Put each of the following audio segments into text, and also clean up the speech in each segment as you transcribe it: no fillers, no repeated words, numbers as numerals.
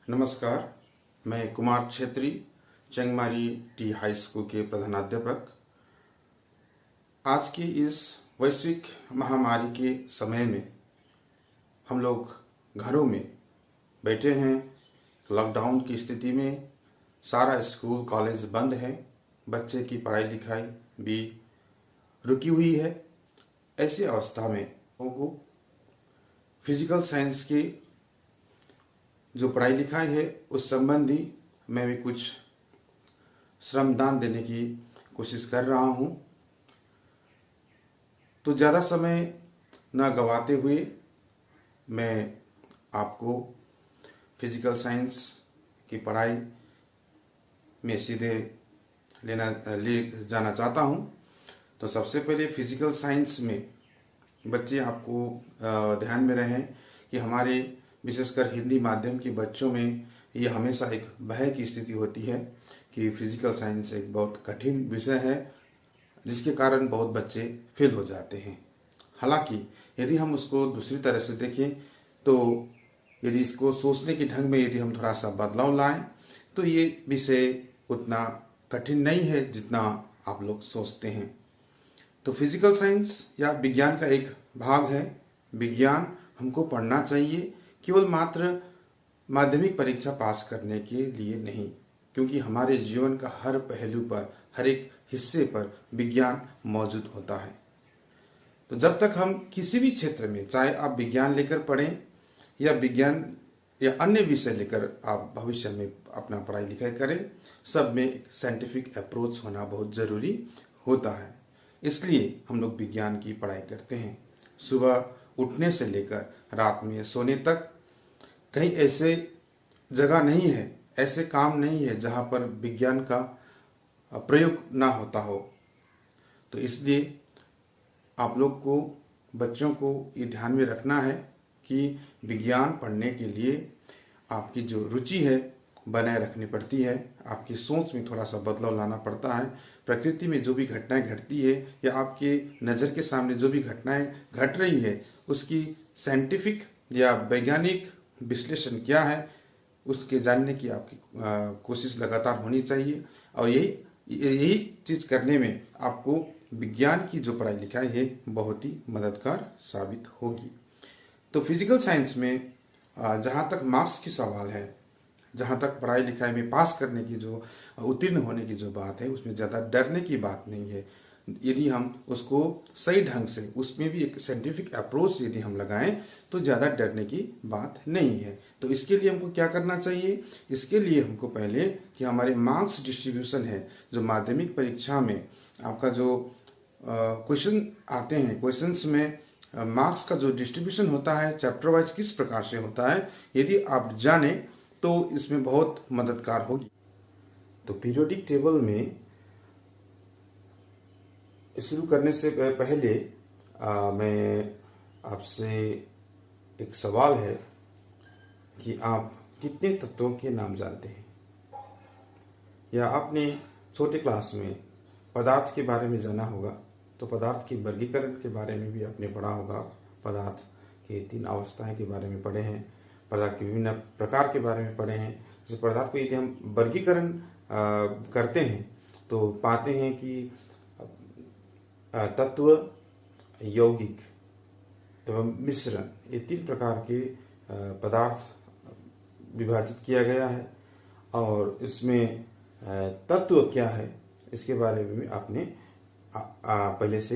नमस्कार, मैं Kumar Chhetri, Changmari tea high school के प्रधानाध्यापक। आज की इस वैश्विक महामारी के समय में हम लोग घरों में बैठे हैं। लॉकडाउन की स्थिति में सारा स्कूल कॉलेज बंद है, बच्चे की पढ़ाई लिखाई भी रुकी हुई है। ऐसी अवस्था में उनको फिजिकल साइंस की जो पढ़ाई लिखाई है उस संबंधी मैं भी कुछ श्रमदान देने की कोशिश कर रहा हूँ। तो ज़्यादा समय न गवाते हुए मैं आपको फिजिकल साइंस की पढ़ाई में सीधे ले जाना चाहता हूँ। तो सबसे पहले फिजिकल साइंस में बच्चे आपको ध्यान में रहें कि हमारे विशेषकर हिंदी माध्यम के बच्चों में ये हमेशा एक भय की स्थिति होती है कि फिजिकल साइंस एक बहुत कठिन विषय है, जिसके कारण बहुत बच्चे फेल हो जाते हैं। हालांकि यदि हम उसको दूसरी तरह से देखें तो यदि इसको सोचने के ढंग में यदि हम थोड़ा सा बदलाव लाएं तो ये विषय उतना कठिन नहीं है जितना आप लोग सोचते हैं। तो फिजिकल साइंस या विज्ञान का एक भाग है। विज्ञान हमको पढ़ना चाहिए केवल मात्र माध्यमिक परीक्षा पास करने के लिए नहीं, क्योंकि हमारे जीवन का हर पहलू पर, हर एक हिस्से पर विज्ञान मौजूद होता है। तो जब तक हम किसी भी क्षेत्र में, चाहे आप विज्ञान लेकर पढ़ें या विज्ञान या अन्य विषय लेकर आप भविष्य में अपना पढ़ाई लिखाई करें, सब में एक साइंटिफिक अप्रोच होना बहुत ज़रूरी होता है। इसलिए हम लोग विज्ञान की पढ़ाई करते हैं। सुबह उठने से लेकर रात में सोने तक कहीं ऐसे जगह नहीं है, ऐसे काम नहीं है जहाँ पर विज्ञान का प्रयोग ना होता हो। तो इसलिए आप लोग को, बच्चों को ये ध्यान में रखना है कि विज्ञान पढ़ने के लिए आपकी जो रुचि है बनाए रखनी पड़ती है। आपकी सोच में थोड़ा सा बदलाव लाना पड़ता है। प्रकृति में जो भी घटनाएं घटती है या आपके नज़र के सामने जो भी घटनाएं घट रही है, उसकी साइंटिफिक या वैज्ञानिक विश्लेषण क्या है, उसके जानने की आपकी कोशिश लगातार होनी चाहिए। और यही चीज़ करने में आपको विज्ञान की जो पढ़ाई लिखाई है बहुत ही मददगार साबित होगी। तो फिजिकल साइंस में जहाँ तक मार्क्स की सवाल है, जहाँ तक पढ़ाई लिखाई में पास करने की जो, उत्तीर्ण होने की जो बात है, उसमें ज़्यादा डरने की बात नहीं है। यदि हम उसको सही ढंग से, उसमें भी एक साइंटिफिक अप्रोच यदि हम लगाएं तो ज़्यादा डरने की बात नहीं है। तो इसके लिए हमको क्या करना चाहिए? इसके लिए हमको पहले कि हमारे मार्क्स डिस्ट्रीब्यूशन है, जो माध्यमिक परीक्षा में आपका जो क्वेश्चन आते हैं, क्वेश्चंस में मार्क्स का जो डिस्ट्रीब्यूशन होता है चैप्टर वाइज किस प्रकार से होता है, यदि आप जाने तो इसमें बहुत मददगार होगी। तो पीरियोडिक टेबल में शुरू करने से पहले मैं आपसे एक सवाल है कि आप कितने तत्वों के नाम जानते हैं? या आपने छोटे क्लास में पदार्थ के बारे में जाना होगा, तो पदार्थ की वर्गीकरण के बारे में भी आपने पढ़ा होगा। पदार्थ के 3 अवस्थाएं के बारे में पढ़े हैं, पदार्थ के विभिन्न प्रकार के बारे में पढ़े हैं। जैसे पदार्थ को यदि हम वर्गीकरण करते हैं तो पाते हैं कि तत्व, यौगिक एवं मिश्रण, ये 3 प्रकार के पदार्थ विभाजित किया गया है। और इसमें तत्व क्या है इसके बारे में आपने पहले से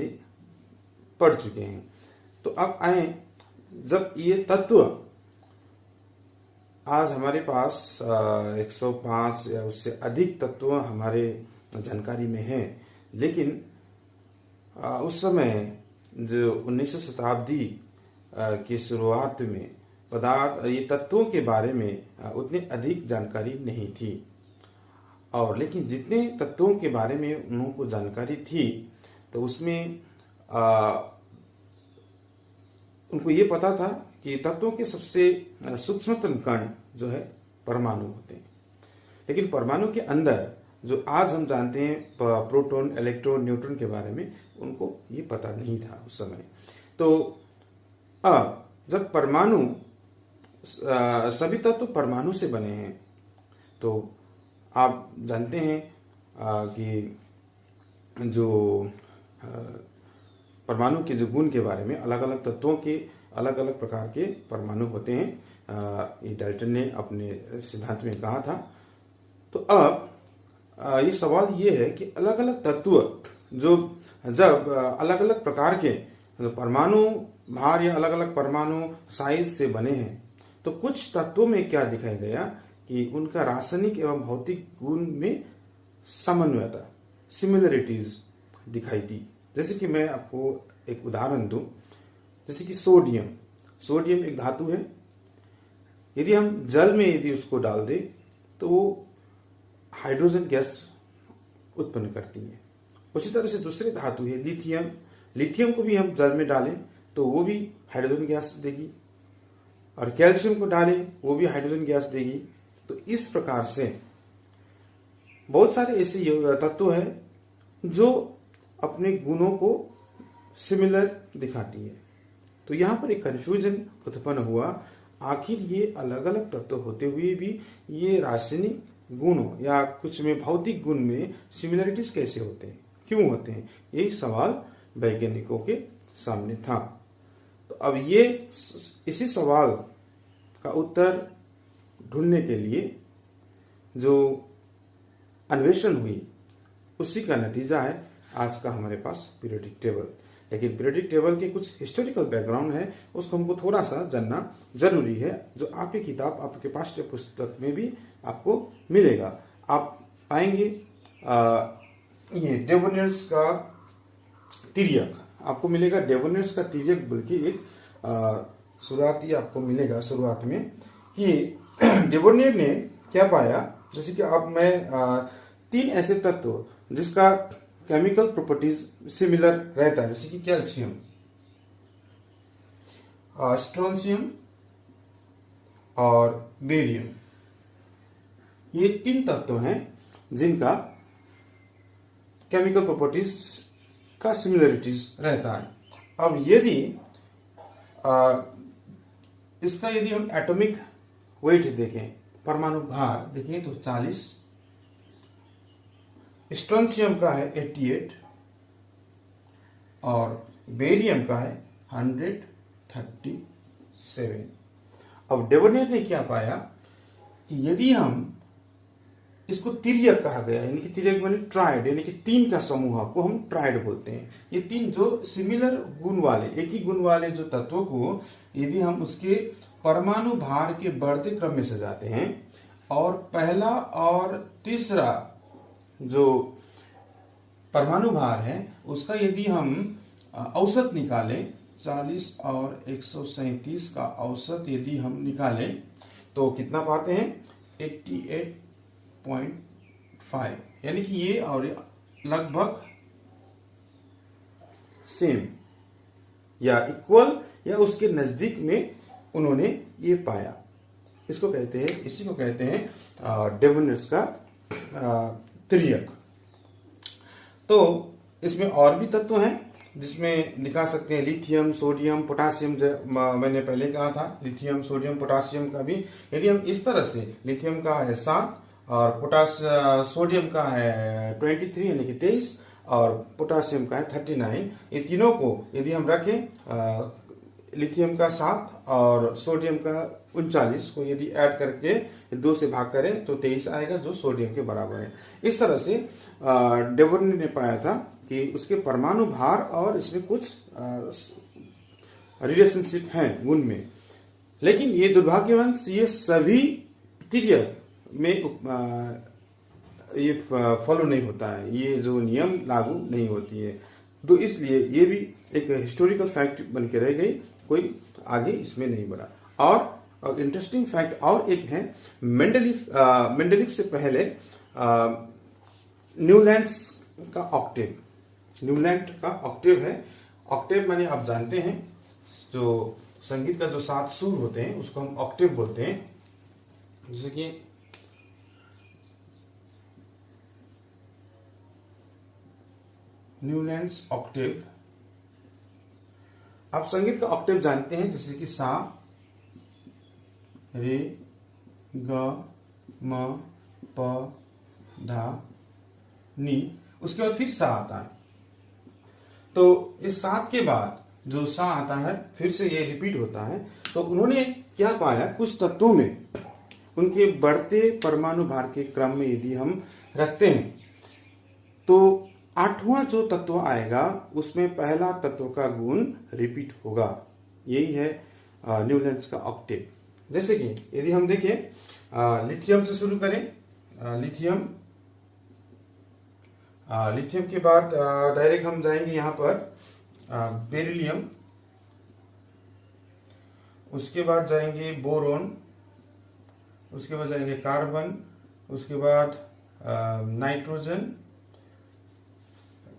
पढ़ चुके हैं। तो अब आए, जब ये तत्व, आज हमारे पास 105 या उससे अधिक तत्व हमारे जानकारी में हैं, लेकिन उस समय जो 19वीं शताब्दी की शुरुआत में पदार्थ, ये तत्वों के बारे में उतनी अधिक जानकारी नहीं थी। और लेकिन जितने तत्वों के बारे में उनको जानकारी थी, तो उसमें उनको ये पता था कि तत्वों के सबसे सूक्ष्मतम कण जो है परमाणु होते हैं। लेकिन परमाणु के अंदर जो आज हम जानते हैं प्रोटॉन, इलेक्ट्रॉन, न्यूट्रॉन के बारे में, उनको ये पता नहीं था उस समय। तो अब जब परमाणु सभी तत्व परमाणु से बने हैं। तो आप जानते हैं कि जो परमाणु के जो गुण के बारे में, अलग अलग तत्वों के अलग अलग प्रकार के परमाणु होते हैं, ये डाल्टन ने अपने सिद्धांत में कहा था। तो अब ये सवाल ये है कि अलग अलग तत्व जो जब अलग अलग प्रकार के परमाणु भार या अलग अलग परमाणु साइज से बने हैं, तो कुछ तत्वों में क्या दिखाया गया कि उनका रासायनिक एवं भौतिक गुण में समन्वयता, सिमिलरिटीज दिखाई दी। जैसे कि मैं आपको एक उदाहरण दूं, जैसे कि सोडियम एक धातु है। यदि हम जल में यदि उसको डाल दें तो वो हाइड्रोजन गैस उत्पन्न करती है। उसी तरह से दूसरी धातु है लिथियम को भी हम जल में डालें तो वो भी हाइड्रोजन गैस देगी, और कैल्शियम को डालें वो भी हाइड्रोजन गैस देगी। तो इस प्रकार से बहुत सारे ऐसे तत्व हैं जो अपने गुणों को सिमिलर दिखाती है। तो यहाँ पर एक कंफ्यूजन उत्पन्न हुआ, आखिर ये अलग अलग तत्व होते हुए भी ये रासायनिक गुणों या कुछ में भौतिक गुण में सिमिलरिटीज कैसे होते हैं, क्यों होते हैं? यही सवाल वैज्ञानिकों के सामने था। तो अब ये इसी सवाल का उत्तर ढूंढने के लिए जो अन्वेषण हुई उसी का नतीजा है आज का हमारे पास पीरियोडिक टेबल। लेकिन पीरियोडिक टेबल के कुछ हिस्टोरिकल बैकग्राउंड है, उसको हमको थोड़ा सा जानना जरूरी है, जो आपकी किताब, आपके पाठ्य पुस्तक में भी आपको मिलेगा। आप पाएंगे ये डेवोनियर्स का तिर्यक आपको मिलेगा। डेवोनियर्स का तिर्यक बल्कि एक शुरुआती आपको मिलेगा शुरुआत में कि डेवोनियर ने क्या पाया। जैसे कि अब मैं 3 ऐसे तत्व जिसका केमिकल प्रॉपर्टीज सिमिलर रहता है, जैसे कि कैल्शियम, स्ट्रोंशियम और बेरियम, ये 3 तत्व हैं जिनका केमिकल प्रॉपर्टीज का सिमिलरिटीज रहता है। अब यदि इसका यदि हम एटॉमिक वेट देखें, परमाणु भार देखें तो 40, स्ट्रोंशियम का है 88 और बेरियम का है 137। अब डेवोनियर ने क्या पाया कि यदि हम इसको तिर्यक कहा गया, यानी कि तिर्यक माने ट्राइड, यानी कि 3 का समूह को हम ट्राइड बोलते हैं। ये 3 जो सिमिलर गुण वाले, एक ही गुण वाले जो तत्वों को यदि हम उसके परमाणु भार के बढ़ते क्रम में सजाते हैं और पहला और तीसरा जो परमाणु भार है उसका यदि हम औसत निकालें, 40 और 137 का औसत यदि हम निकालें तो कितना पाते हैं? 88.5, यानी कि ये और लगभग सेम या इक्वल या उसके नजदीक में उन्होंने ये पाया। इसको कहते हैं, इसी को कहते हैं डेवोनियर्स का तिर्यक। तो इसमें और भी तत्व हैं जिसमें दिखा सकते हैं लिथियम, सोडियम, पोटासियम। मैंने पहले कहा था लिथियम, सोडियम, पोटासियम का भी यदि हम इस तरह से, लिथियम का है 7 और सोडियम का है 23 यानी कि 23 और पोटासियम का है 39, ये तीनों को यदि हम रखें, लिथियम का 7 और सोडियम का 39 को यदि ऐड करके 2 से भाग करें तो 23 आएगा, जो सोडियम के बराबर है। इस तरह से डेवोनियर ने पाया था कि उसके परमाणु भार और इसमें कुछ रिलेशनशिप है गुण में। लेकिन ये दुर्भाग्यवश ये सभी तिर्यक में ये फॉलो नहीं होता है, ये जो नियम लागू नहीं होती है। तो इसलिए ये भी एक हिस्टोरिकल फैक्ट बन के रह गई, कोई आगे इसमें नहीं बढ़ा। और इंटरेस्टिंग फैक्ट और एक है, मेंडलीफ से पहले न्यूलैंड का ऑक्टेव, न्यूलैंड का ऑक्टेव है। ऑक्टेव माने आप जानते हैं जो संगीत का जो 7 सुर होते हैं उसको हम ऑक्टेव बोलते हैं। जैसे कि न्यूलैंड्स ऑक्टेव, आप संगीत का ऑक्टेव जानते हैं, जैसे कि सा, रे ग म प धा नी, उसके बाद फिर सा आता है। तो इस सात के बाद जो सा आता है फिर से ये रिपीट होता है। तो उन्होंने क्या पाया, कुछ तत्वों में उनके बढ़ते परमाणु भार के क्रम में यदि हम रखते हैं तो आठवां जो तत्व आएगा उसमें पहला तत्व का गुण रिपीट होगा। यही है न्यूलैंड्स का ऑक्टेव। जैसे कि यदि हम देखें लिथियम से शुरू करें, लिथियम के बाद डायरेक्ट हम जाएंगे यहाँ पर बेरिलियम, उसके बाद जाएंगे बोरोन, उसके बाद जाएंगे कार्बन, उसके बाद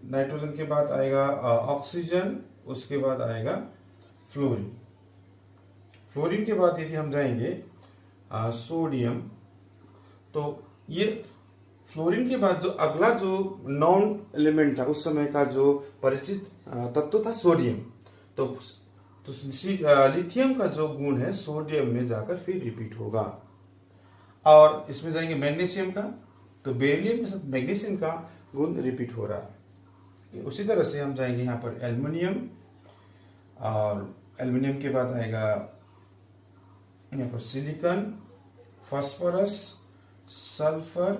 नाइट्रोजन के बाद आएगा ऑक्सीजन, उसके बाद आएगा फ्लोरीन के बाद यदि हम जाएंगे सोडियम। तो ये फ्लोरीन के बाद जो अगला जो नॉन एलिमेंट था उस समय का जो परिचित तत्व था सोडियम। तो लिथियम का जो गुण है सोडियम में जाकर फिर रिपीट होगा। और इसमें जाएंगे मैग्नीशियम का, तो बेरिलियम के साथ मैग्नीशियम का गुण रिपीट हो रहा है। उसी तरह से हम जाएंगे यहाँ पर एल्युमिनियम, और एल्युमिनियम के बाद आएगा यहाँ पर सिलिकॉन, फास्फोरस, सल्फर,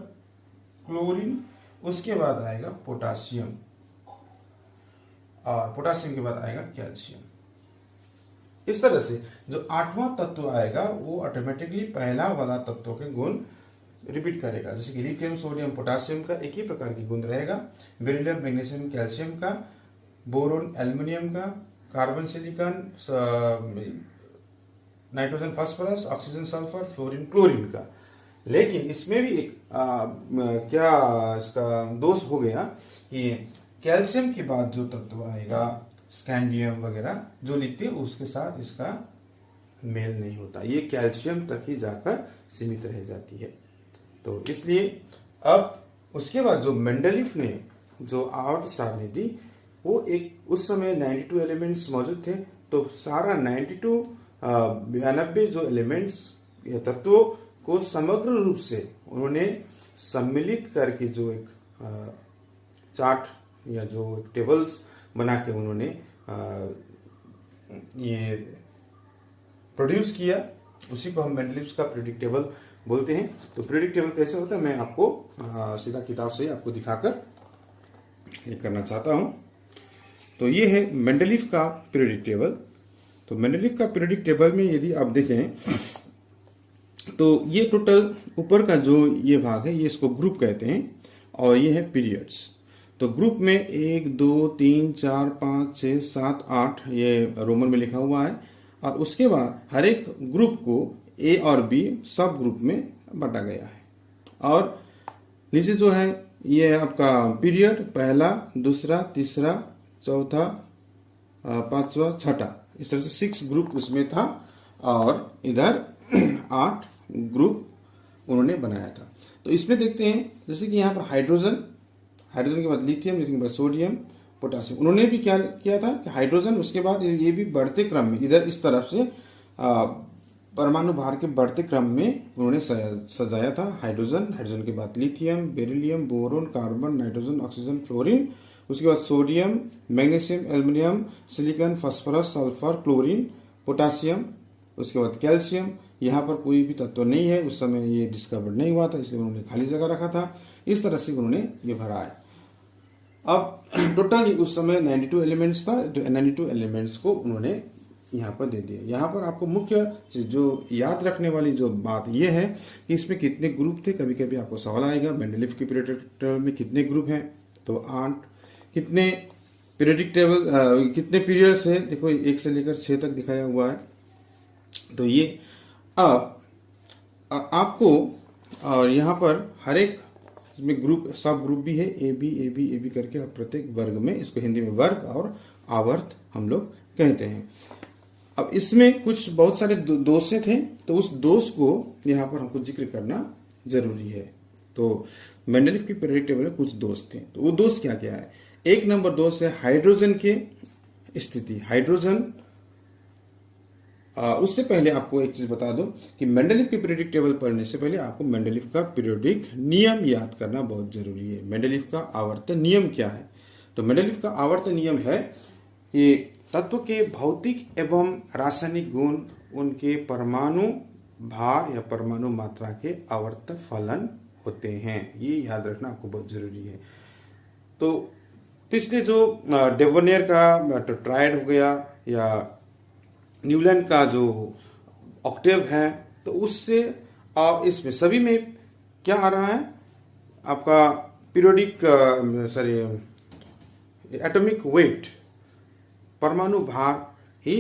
क्लोरीन, उसके बाद आएगा पोटासियम, और पोटासियम के बाद आएगा कैल्शियम। इस तरह से जो आठवां तत्व आएगा वो ऑटोमेटिकली पहला वाला तत्व के गुण रिपीट करेगा। जैसे कि लिथियम, सोडियम, पोटासियम का एक ही प्रकार की गुण रहेगा, बेरिलियम, मैग्नीशियम, कैल्शियम का, बोरोन, एल्युमिनियम का, carbon, silicon, nitrogen, phosphorus, oxygen, sulphur, fluorine, chlorine का। लेकिन इसमें भी एक क्या इसका दोष हो गया कि कैल्शियम के बाद जो तत्व आएगा स्कैंडियम वगैरह जो लिखते हैं उसके साथ इसका मेल नहीं होता, ये कैल्शियम तक ही जाकर सीमित रह जाती है। तो इसलिए अब उसके बाद जो मेंडलीफ ने जो आवर्त सारणी दी वो एक उस समय 92 एलिमेंट्स मौजूद थे। तो सारा 92 जो एलिमेंट्स या तत्वों को समग्र रूप से उन्होंने सम्मिलित करके जो एक चार्ट या जो एक टेबल्स बना के उन्होंने ये प्रोड्यूस किया, उसी को हम मेंडलीव्स का पीरियोडिक टेबल बोलते हैं। तो पीरियोडिक टेबल कैसे होता है मैं आपको सीधा किताब से आपको दिखाकर ये करना चाहता हूं। तो ये है मेंडलीव का पीरियोडिक टेबल। तो मेंडलीव का पीरियोडिक टेबल में यदि आप देखें तो ये टोटल ऊपर का जो ये भाग है ये इसको ग्रुप कहते हैं, और ये है पीरियड्स। तो ग्रुप में 1 2 3 4 5 6 7 8 ये रोमन में लिखा हुआ है, और उसके बाद हर एक ग्रुप को ए और बी सब ग्रुप में बांटा गया है। और नीचे जो है ये है आपका पीरियड, पहला, दूसरा, तीसरा, चौथा, पांचवा, छठा, इस तरह से 6 ग्रुप उसमें था, और इधर 8 ग्रुप उन्होंने बनाया था। तो इसमें देखते हैं जैसे कि यहाँ पर हाइड्रोजन के बाद लिथियम के बाद सोडियम, पोटासियम। उन्होंने भी क्या किया था कि हाइड्रोजन, उसके बाद ये भी बढ़ते क्रम में इधर इस तरफ से परमाणु भार के बढ़ते क्रम में उन्होंने सजाया था। हाइड्रोजन के बाद lithium, beryllium, boron, carbon, nitrogen, oxygen, fluorine, उसके बाद sodium, magnesium, aluminium, silicon, phosphorus, sulphur, chlorine, potassium, उसके बाद कैल्शियम। यहाँ पर कोई भी तत्व नहीं है, उस समय ये डिस्कवर्ड नहीं हुआ था, इसलिए उन्होंने खाली जगह रखा था। इस तरह से उन्होंने ये भरा है। अब टोटल उस समय 92 एलिमेंट्स था, तो 92 एलिमेंट्स को उन्होंने यहाँ पर दे दिया। यहाँ पर आपको मुख्य जो याद रखने वाली जो बात ये है कि इसमें कितने ग्रुप थे। कभी कभी आपको सवाल आएगा मेंडलीव के पीरियोडिक टेबल में कितने ग्रुप हैं, तो 8। कितने पीरियोडिक टेबल कितने पीरियड्स है, देखो 1 से लेकर 6 तक दिखाया हुआ है। तो ये अब आपको, और यहाँ पर हर एक इसमें ग्रुप सब ग्रुप भी है, ए बी करके, और प्रत्येक वर्ग में, इसको हिंदी में वर्ग और आवर्त हम लोग कहते हैं। अब इसमें कुछ बहुत सारे दोष थे, तो उस दोष को यहाँ पर हमको जिक्र करना जरूरी है। तो मेंडलीव की पीरियोडिक टेबल में कुछ दोष थे, तो वो दोष क्या क्या है। 1 नंबर दोष है हाइड्रोजन के स्थिति। हाइड्रोजन उससे पहले आपको एक चीज बता दूं कि मेंडलीफ की पीरियोडिक टेबल पढ़ने से पहले आपको मेंडलीफ का पीरियोडिक नियम याद करना बहुत जरूरी है। मेंडलीफ का आवर्त नियम क्या है? तो मेंडलीफ का आवर्त नियम है कि तत्व के भौतिक एवं रासायनिक गुण उनके परमाणु भार या परमाणु मात्रा के आवर्त फलन होते हैं। ये याद रखना आपको बहुत जरूरी है। तो पिछले जो डेवोनियर का टेट्राएड हो गया या न्यूलैंड का जो ऑक्टेव है, तो उससे इसमें सभी में क्या आ रहा है? आपका पीरियोडिक एटॉमिक वेट, परमाणु भार ही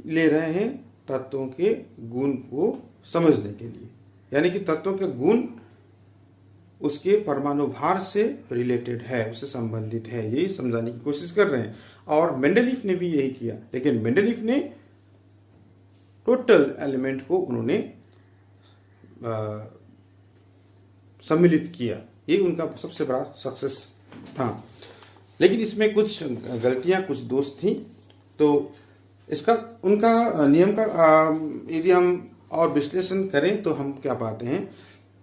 ले रहे हैं तत्वों के गुण को समझने के लिए। यानी कि तत्वों के गुण उसके परमाणु भार से रिलेटेड है, उससे संबंधित है, यही समझाने की कोशिश कर रहे हैं। और मेंडलीफ ने भी यही किया, लेकिन मेंडलीफ ने टोटल एलिमेंट को उन्होंने सम्मिलित किया। ये उनका सबसे बड़ा सक्सेस था। लेकिन इसमें कुछ गलतियां, कुछ दोष थी। तो इसका उनका नियम का यदि हम और विश्लेषण करें तो हम क्या पाते हैं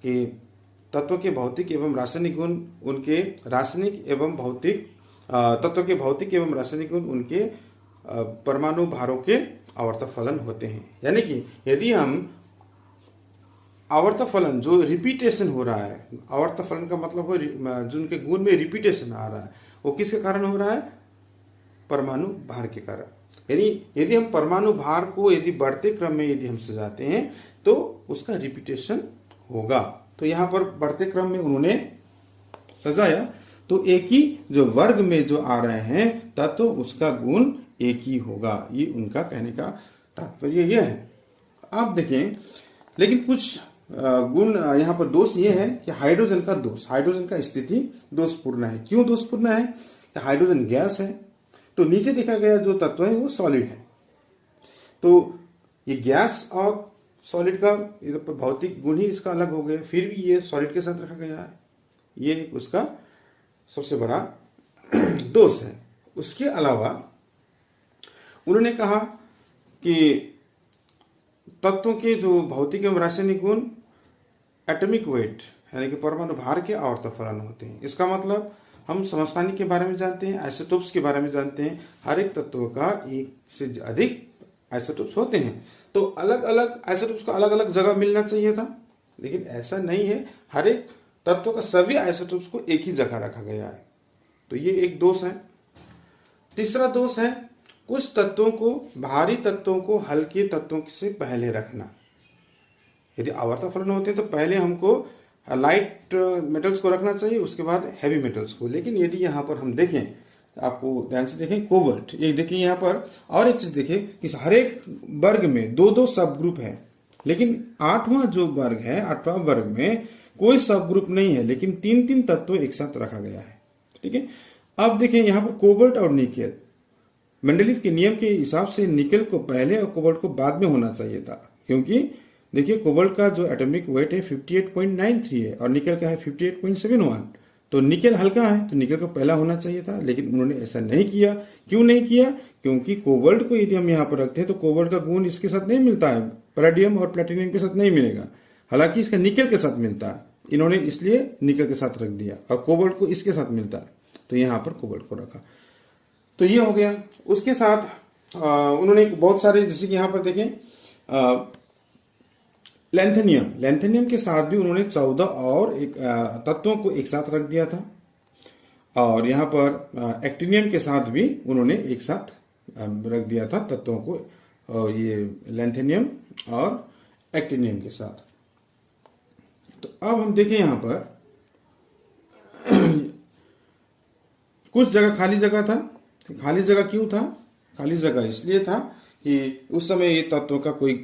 कि तत्व के भौतिक एवं रासायनिक गुण उनके रासायनिक एवं भौतिक तत्व के भौतिक एवं रासायनिक गुण उनके परमाणु भारों के आवर्त फलन होते हैं। यानी कि यदि हम आवर्त फलन जो रिपीटेशन हो रहा है, आवर्त फलन का मतलब हो जो उनके गुण में रिपीटेशन आ रहा है, वो किसके कारण हो रहा है? परमाणु भार के कारण। यानी यदि हम परमाणु भार को यदि बढ़ते क्रम में यदि हम सजाते हैं तो उसका रिपीटेशन होगा। तो यहाँ पर बढ़ते क्रम में उन्होंने सजाया तो एक ही जो वर्ग में जो आ रहे हैं तत्व, उसका गुण एक ही होगा। ये उनका कहने का तात्पर्य यह है। आप देखें, लेकिन कुछ गुण यहाँ पर दोष ये है कि हाइड्रोजन का दोष, हाइड्रोजन का स्थिति दोषपूर्ण है। क्यों दोषपूर्ण है? कि हाइड्रोजन गैस है, तो नीचे देखा गया जो तत्व है वो सॉलिड है। तो ये गैस और सॉलिड का भौतिक गुण ही इसका अलग हो गया, फिर भी ये सॉलिड के साथ रखा गया है। ये उसका सबसे बड़ा दोष है। उसके अलावा उन्होंने कहा कि तत्वों के जो भौतिक एवं रासायनिक गुण एटॉमिक वेट यानी कि परमाणु भार के आवर्त फलन होते हैं। इसका मतलब हम समस्थानिक के बारे में जानते हैं, आइसोटोप्स के बारे में जानते हैं। हर एक तत्व का एक से अधिक आइसोटोप्स होते हैं, तो अलग अलग आइसोटोप्स को अलग अलग जगह मिलना चाहिए था, लेकिन ऐसा नहीं है। हर एक तत्व का सभी आइसोटोप्स को एक ही जगह रखा गया है। तो ये एक दोष है। तीसरा दोष है कुछ तत्वों को, भारी तत्वों को हल्के तत्वों से पहले रखना। यदि आवर्त फलन होते हैं तो पहले हमको लाइट मेटल्स को रखना चाहिए, उसके बाद हैवी मेटल्स को। लेकिन यदि यहाँ पर हम देखें, आपको ध्यान से देखें, कोबाल्ट, ये देखिए यहाँ पर। और एक चीज देखें कि हर एक वर्ग में दो दो सब ग्रुप है, लेकिन आठवां जो वर्ग है, आठवां वर्ग में कोई सब ग्रुप नहीं है, लेकिन तीन तीन तत्व एक साथ रखा गया है। ठीक है। अब देखें यहाँ पर कोबाल्ट और निकेल, मेंडलीफ के नियम के हिसाब से निकेल को पहले और कोबाल्ट को बाद में होना चाहिए था, क्योंकि देखिए कोबाल्ट का जो एटॉमिक वेट है 58.93 है और निकेल का है 58.71। तो निकेल हल्का है, तो निकेल को पहला होना चाहिए था, लेकिन उन्होंने ऐसा नहीं किया। क्यों नहीं किया? क्योंकि कोबाल्ट को यदि हम यहाँ पर रखते हैं तो कोबाल्ट का गुण इसके साथ नहीं मिलता है, पैलेडियम और प्लेटिनियम के साथ नहीं मिलेगा, हालांकि इसका निकेल के साथ मिलता है। इन्होंने इसलिए निकेल के साथ रख दिया और कोबाल्ट को इसके साथ मिलता है, तो यहाँ पर कोबाल्ट को रखा। तो ये हो गया। उसके साथ उन्होंने बहुत सारे, जैसे कि यहाँ पर देखें लैंथेनियम के साथ भी उन्होंने 14 और एक तत्वों को एक साथ रख दिया था। और यहाँ पर एक्टिनियम के साथ भी उन्होंने एक साथ रख दिया था तत्वों को, ये लैंथेनियम और एक्टिनियम के साथ। तो अब हम देखें यहाँ पर कुछ जगह खाली जगह था। खाली जगह क्यों था? खाली जगह इसलिए था कि उस समय ये तत्व का कोई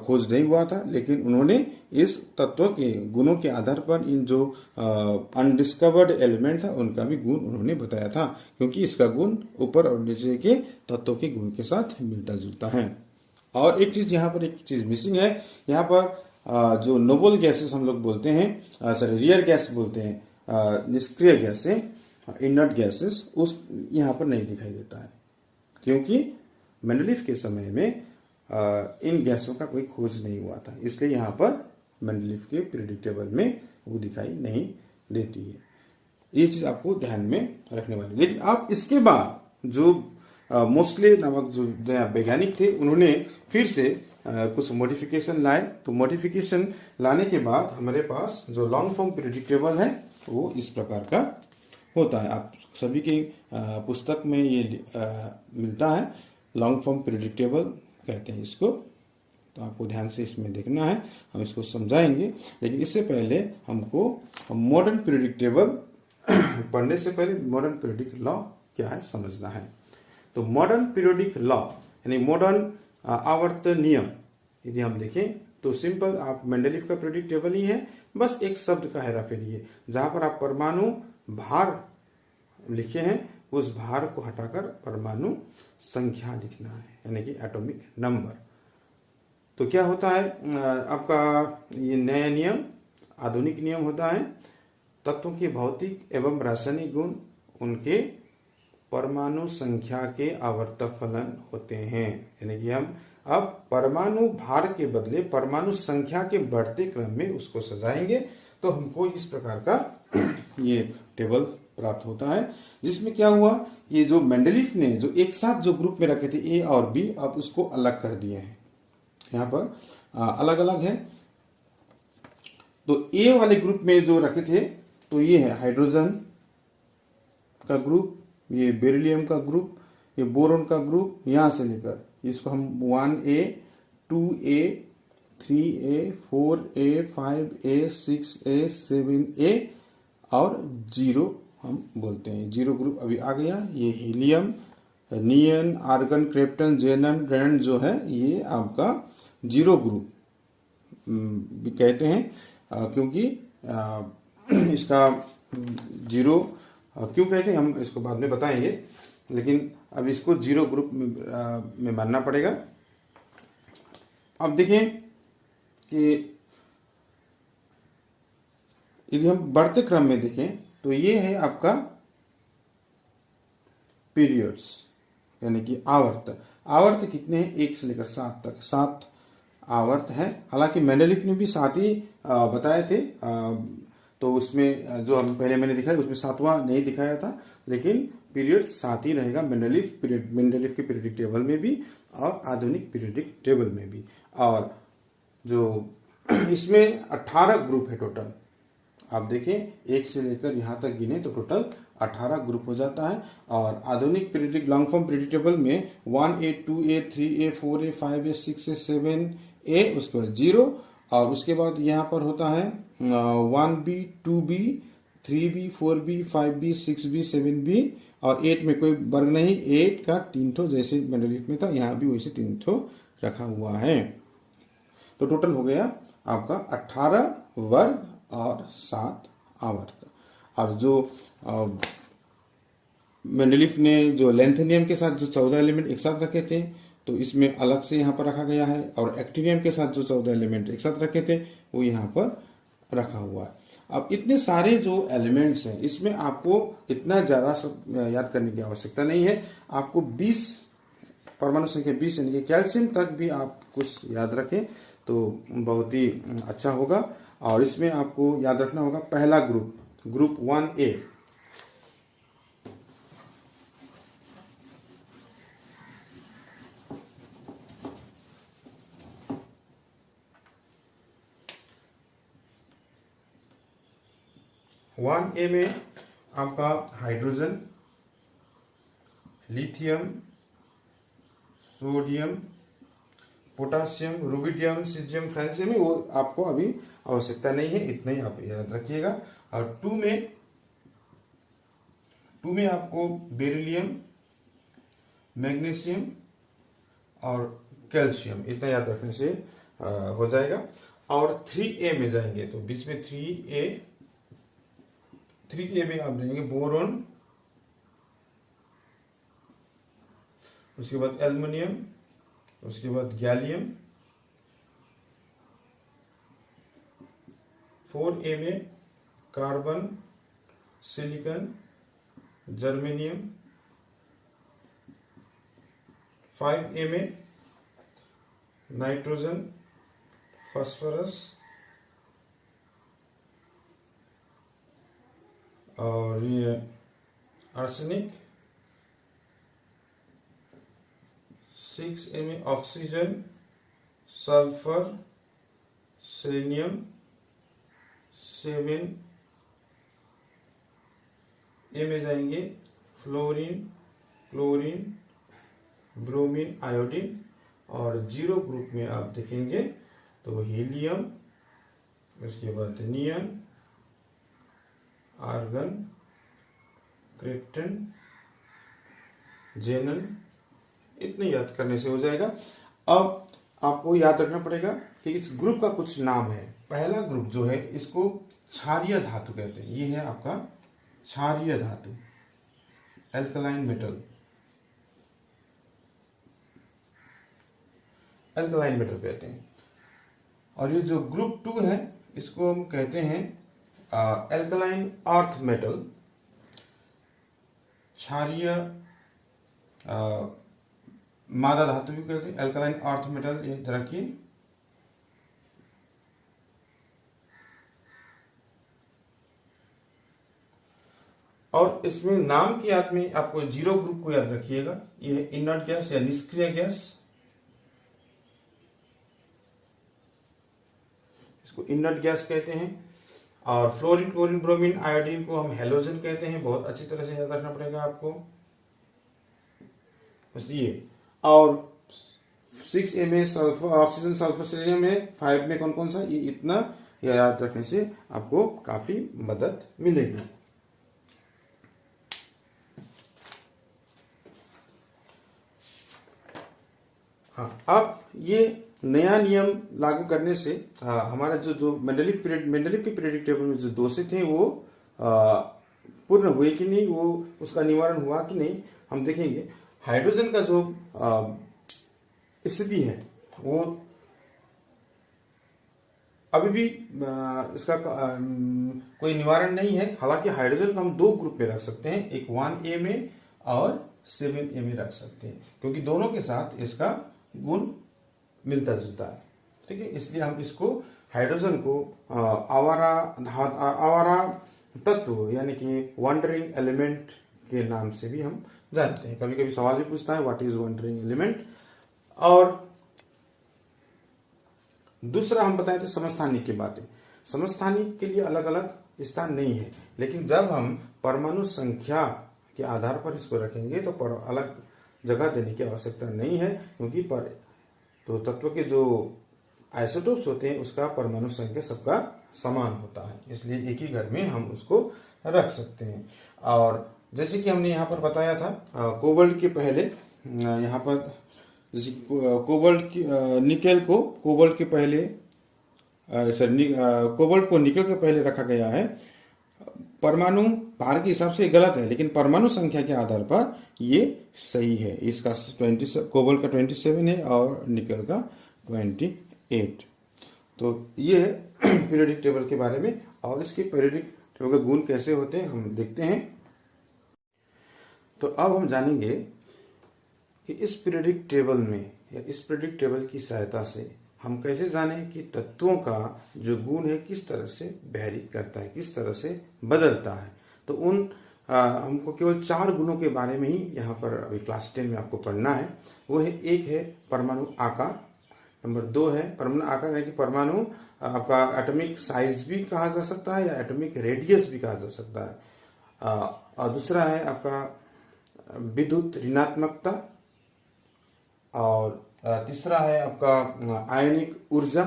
खोज नहीं हुआ था, लेकिन उन्होंने इस तत्व के गुणों के आधार पर इन जो अनडिस्कवर्ड एलिमेंट था उनका भी गुण उन्होंने बताया था, क्योंकि इसका गुण ऊपर और नीचे के तत्वों के गुण के साथ मिलता जुलता है। और एक चीज यहाँ पर, एक चीज मिसिंग है। यहाँ पर जो नोबल गैसेस हम लोग बोलते हैं, सॉरी रियर गैस बोलते हैं, निष्क्रिय गैसें, इनर्ट गैसेस, उस यहाँ पर नहीं दिखाई देता है, क्योंकि मेंडलीफ के समय में इन गैसों का कोई खोज नहीं हुआ था, इसलिए यहाँ पर मेंडलीफ के पीरियोडिक टेबल में वो दिखाई नहीं देती है। ये चीज आपको ध्यान में रखने वाली। लेकिन आप इसके बाद जो मोस्ले नामक जो वैज्ञानिक थे, उन्होंने फिर से कुछ मॉडिफिकेशन लाए। तो मॉडिफिकेशन लाने के बाद हमारे पास जो लॉन्ग फॉर्म पीरियोडिक टेबल है वो इस प्रकार का होता है। आप सभी के पुस्तक में ये मिलता है, लॉन्ग फॉर्म पीरियोडिक टेबल कहते हैं इसको। तो आपको ध्यान से इसमें देखना है, हम इसको समझाएंगे। लेकिन इससे पहले हमको मॉडर्न पीरियोडिक टेबल पढ़ने से पहले मॉडर्न पीरियोडिक लॉ क्या है समझना है। तो मॉडर्न पीरियोडिक लॉ यानी मॉडर्न आवर्त नियम यदि हम देखें तो सिंपल आप मेंडलीफ का पीरियोडिक टेबल ही है, बस एक शब्द का हेराफेरी है। जहां पर आप परमाणु भार लिखे हैं उस भार को हटाकर परमाणु संख्या लिखना है, यानी कि एटॉमिक नंबर। तो क्या होता है आपका ये नया नियम, आधुनिक नियम होता है, तत्वों के भौतिक एवं रासायनिक गुण उनके परमाणु संख्या के आवर्तक फलन होते हैं। यानी कि हम अब परमाणु भार के बदले परमाणु संख्या के बढ़ते क्रम में उसको सजाएंगे, तो हमको इस प्रकार का ये टेबल प्राप्त होता है। जिसमें क्या हुआ, ये जो मेंडलीफ ने जो एक साथ जो ग्रुप में रखे थे ए और बी, अब उसको अलग कर दिए हैं। यहाँ पर अलग अलग है। तो ए वाले ग्रुप में जो रखे थे तो ये है हाइड्रोजन का ग्रुप, ये बेरिलियम का ग्रुप, ये बोरोन का ग्रुप, यहां से लेकर इसको हम 1A 2A 3A 4A 5A 6A 7A और 0 हम बोलते हैं। 0 ग्रुप अभी आ गया। ये हीलियम, नियन, आर्गन, क्रिप्टन, जेनन, रेन जो है ये आपका 0 ग्रुप भी कहते हैं, क्योंकि इसका 0 क्यों कहते हैं हम इसको बाद में बताएंगे। लेकिन अब इसको 0 ग्रुप में मानना पड़ेगा। अब देखें कि यदि हम बढ़ते क्रम में देखें तो ये है आपका पीरियड्स, यानी कि आवर्त। आवर्त कितने हैं, 1 से लेकर 7 तक, 7 आवर्त है। हालांकि मेंडलीफ ने भी 7 ही बताए थे, तो उसमें जो हम पहले मैंने दिखाया उसमें 7वां नहीं दिखाया था, लेकिन पीरियड 7 ही रहेगा मेंडलीफ के पीरियोडिक टेबल में भी और आधुनिक पीरियोडिक टेबल में भी। और जो इसमें 18 ग्रुप है टोटल। आप देखें 1 से लेकर यहाँ तक गिने तो टोटल 18 ग्रुप हो जाता है। और आधुनिक periodic long form periodic table में 1A 2A 3A 4A 5A 6A 7A, उसके बाद 0, और उसके बाद यहाँ पर होता है 1B 2B 3B 4B 5B 6B 7B और 8 में कोई वर्ग नहीं, 8 का 3 ठो जैसे मेंडलीफ में था, यहाँ भी वैसे 3 ठो रखा हुआ है। तो टोटल हो गया आपका 18 वर्ग और 7 आवर्त। और जो मेंडलीफ ने जो लेंथेनियम के साथ जो 14 एलिमेंट एक साथ रखे थे, तो इसमें अलग से यहाँ पर रखा गया है। और एक्टिनियम के साथ जो 14 एलिमेंट एक साथ रखे थे वो यहाँ पर रखा हुआ है। अब इतने सारे जो एलिमेंट्स हैं इसमें आपको इतना ज़्यादा सब याद करने की आवश्यकता नहीं है। आपको 20 परमाणु संख्या 20 यानी कि कैल्शियम तक भी आप कुछ याद रखें तो बहुत ही अच्छा होगा। और इसमें आपको याद रखना होगा पहला ग्रुप 1A, में आपका hydrogen, lithium, sodium, potassium, rubidium, caesium, francium में वो आपको अभी आवश्यकता नहीं है, इतना ही आप याद रखिएगा। और 2 में आपको बेरिलियम, मैग्नीशियम और कैल्शियम, इतना याद रखने से हो जाएगा। और 3A में जाएंगे तो बीच में 3A में आप जाएंगे बोरोन, उसके बाद एल्युमिनियम, उसके बाद गैलियम। 4A में कार्बन, सिलिकॉन, जर्मेनियम। 5A में नाइट्रोजन, फास्फोरस और ये arsenic, 6 Mn oxygen, sulphur, selenium, 7 ए में जाएंगे फ्लोरीन, क्लोरीन, ब्रोमीन, आयोडीन, और 0 ग्रुप में आप देखेंगे तो हीलियम, उसके बाद नियन, आर्गन, क्रिप्टन, जेनन। इतने याद करने से हो जाएगा। अब आपको याद रखना पड़ेगा कि इस ग्रुप का कुछ नाम है। पहला ग्रुप जो है इसको क्षारीय धातु कहते हैं। ये है आपका क्षारीय धातु, एल्कलाइन मेटल, एल्कलाइन मेटल कहते हैं। और ये जो ग्रुप 2 है इसको हम कहते हैं एल्कलाइन अर्थ मेटल, क्षारीय मादा धातु भी कहते हैं, एल्कलाइन अर्थ मेटल। ये रखिए। और इसमें नाम की याद में आपको 0 ग्रुप को याद रखिएगा। ये इनर्ट गैस या निष्क्रिय गैस, इसको इनर्ट गैस कहते हैं। और फ्लोरीन, क्लोरीन, ब्रोमीन, आयोडीन को हम हैलोजन कहते हैं। बहुत अच्छी तरह से याद रखना पड़ेगा आपको बस ये। और 6 में सल्फर, ऑक्सीजन, सल्फर, सेलेनियम है। 5 में कौन कौन सा, ये इतना याद रखने से आपको काफी मदद मिलेगी। हाँ, अब ये नया नियम लागू करने से हमारा जो मेंडलीव के पीरियोडिक टेबल में जो दोषे थे वो पूर्ण हुए कि नहीं, वो उसका निवारण हुआ कि नहीं, हम देखेंगे। हाइड्रोजन का जो स्थिति है वो अभी भी इसका कोई निवारण नहीं है। हालांकि हाइड्रोजन को हम 2 ग्रुप में रख सकते हैं, एक 1A में और 7A में रख सकते हैं, क्योंकि दोनों के साथ इसका गुण मिलता जुलता है। ठीक है, इसलिए हम इसको हाइड्रोजन को आवारा तत्व यानी कि वंडरिंग एलिमेंट के नाम से भी हम जानते हैं। कभी कभी सवाल भी पूछता है व्हाट इज वंडरिंग एलिमेंट। और दूसरा हम बताए थे समस्थानिक की बातें। समस्थानिक के लिए अलग अलग स्थान नहीं है, लेकिन जब हम परमाणु संख्या के आधार पर इसको रखेंगे तो अलग जगह देने की आवश्यकता नहीं है, क्योंकि तो तत्व के जो आइसोटोप्स होते हैं उसका परमाणु संख्या सबका समान होता है, इसलिए एक ही घर में हम उसको रख सकते हैं। और जैसे कि हमने यहाँ पर बताया था कोबाल्ट के पहले, यहाँ पर जैसे कोबाल्ट की निकेल को कोबाल्ट के पहले कोबाल्ट को निकेल के पहले रखा गया है। परमाणु भार के हिसाब से गलत है, लेकिन परमाणु संख्या के आधार पर ये सही है। इसका 20 कोबाल्ट का 27 है और निकेल का 28। तो ये है पीरियोडिक टेबल के बारे में। और इसके पीरियोडिक टेबल के गुण कैसे होते हैं हम देखते हैं। तो अब हम जानेंगे कि इस पीरियोडिक टेबल में या इस पीरियोडिक टेबल की सहायता से हम कैसे जानें कि तत्वों का जो गुण है किस तरह से वेरी करता है, किस तरह से बदलता है। तो उन हमको केवल 4 गुणों के बारे में ही यहाँ पर अभी क्लास 10 में आपको पढ़ना है। वो है, एक है परमाणु आकार, नंबर 2 है परमाणु आकार यानी कि परमाणु आपका एटॉमिक साइज भी कहा जा सकता है या एटॉमिक रेडियस भी कहा जा सकता है। और दूसरा है आपका विद्युत ऋणात्मकता, और तीसरा है आपका आयनिक ऊर्जा,